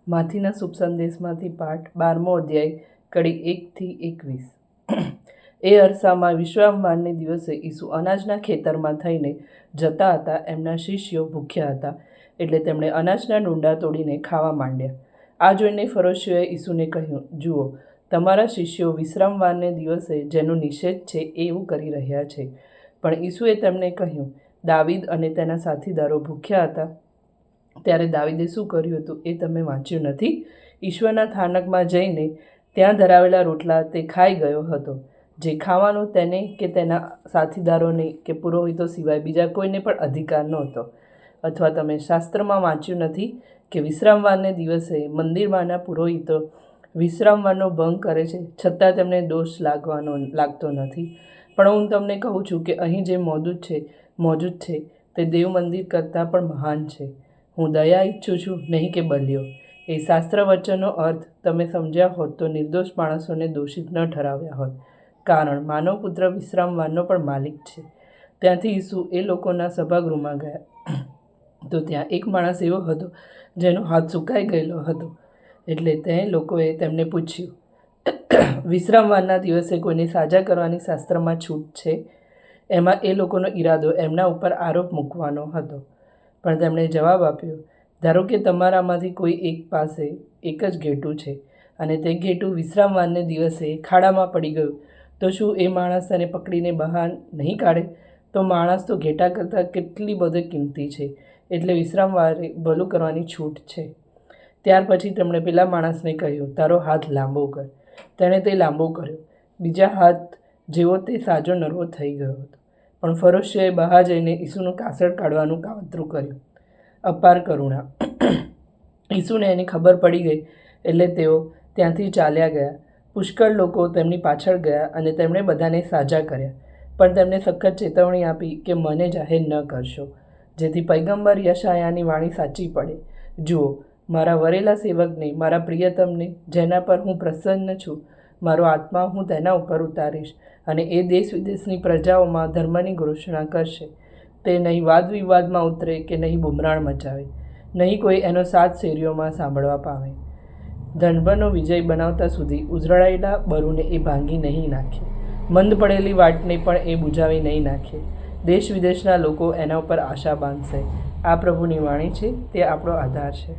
માથીના શુભ સંદેશમાંથી પાઠ 12મો અધ્યાય કડી 1-21। એ અરસામાં વિશ્રામવારને દિવસે ઈસુ અનાજના ખેતરમાં થઈને જતા હતા। એમના શિષ્યો ભૂખ્યા હતા, એટલે તેમણે અનાજના ડૂંડા તોડીને ખાવા માંડ્યા। આ જોઈને ફરોશીઓએ ઈસુને કહ્યું, જુઓ, તમારા શિષ્યો વિશ્રામવારને દિવસે જેનો નિષેધ છે એવું કરી રહ્યા છે। પણ ઈસુએ તેમને કહ્યું, દાવીદ અને તેના સાથીદારો ભૂખ્યા હતા ત્યારે દાવીદે શું કર્યું હતું એ તમે વાંચ્યું નથી? ઈશ્વરના થાનકમાં જઈને ત્યાં ધરાવેલા રોટલા તે ખાઈ ગયો હતો, જે ખાવાનું તેને કે તેના સાથીદારોને કે પુરોહિતો સિવાય બીજા કોઈને પણ અધિકાર નહોતો। અથવા તમે શાસ્ત્રમાં વાંચ્યું નથી કે વિશ્રામવારને દિવસે મંદિરમાંના પુરોહિતો વિશ્રામવારનો ભંગ કરે છે, છતાં તેમને દોષ લાગતો નથી? પણ હું તમને કહું છું કે અહીં જે મોજૂદ છે તે દેવ મંદિર કરતાં પણ મહાન છે। હું દયા ઈચ્છું છું, નહીં કે બલિઓ। એ શાસ્ત્ર વચનનો અર્થ તમે સમજ્યા હોત તો નિર્દોષ માણસોને દોષિત ન ઠરાવ્યા હોત, કારણ માનવ પુત્ર વિશ્રામવારનો પણ માલિક છે। ત્યાંથી ઈસુ એ લોકોના સભાગૃહમાં ગયા તો ત્યાં એક માણસ એવો હતો જેનો હાથ સુકાઈ ગયેલો હતો। એટલે તે લોકોએ તેમને પૂછ્યું, વિશ્રામવારના દિવસે કોઈને સાજા કરવાની શાસ્ત્રમાં છૂટ છે? એમાં એ લોકોનો ઈરાદો એમના ઉપર આરોપ મૂકવાનો હતો। પણ તેમણે જવાબ આપ્યો, ધારો કે તમારામાંથી કોઈ એક પાસે એક જ ઘેટું છે અને તે ઘેટું વિશ્રામવારને દિવસે ખાડામાં પડી ગયું, તો શું એ માણસ તેને પકડીને બહાર નહીં કાઢે? તો માણસ તો ઘેટા કરતાં કેટલી બધી કિંમતી છે, એટલે વિશ્રામવારે ભલું કરવાની છૂટ છે। ત્યાર પછી તેમણે પેલા માણસને કહ્યું, તારો હાથ લાંબો કર। તેણે તે લાંબો કર્યો, બીજા હાથ જેવો તે સાજો નરવો થઈ ગયો હતો। પણ ફરોશીઓએ બહાર જઈને ઈસુનું કાસળ કાઢવાનું કાવતરું કર્યું। અપાર કરુણા। ઈસુને એની ખબર પડી ગઈ એટલે તેઓ ત્યાંથી ચાલ્યા ગયા। પુષ્કળ લોકો તેમની પાછળ ગયા અને તેમણે બધાને સાજા કર્યા। પણ તેમને સખત ચેતવણી આપી કે મને જાહેર ન કરશો, જેથી પૈગંબર યશાયાની વાણી સાચી પડે, જુઓ, મારા વરેલા સેવકને, મારા પ્રિયતમને, જેના પર હું પ્રસન્ન છું, મારો આત્મા હું તેના ઉપર ઉતારીશ, અને એ દેશ વિદેશની પ્રજાઓમાં ધર્મની ઘોષણા કરશે। તે નહીં વાદ વિવાદમાં ઉતરે કે નહીં બુમરાણ મચાવે, નહીં કોઈ એનો સાત શેરીઓમાં સાંભળવા પામે। ધનબનો વિજય બનાવતા સુધી ઉઝળાયેલા બરુને એ ભાંગી નહીં નાખે, મંદ પડેલી વાટને પણ એ બુઝાવી નહીં નાખે। દેશ વિદેશના લોકો એના ઉપર આશા બાંધશે। આ પ્રભુની વાણી છે, તે આપણો આધાર છે।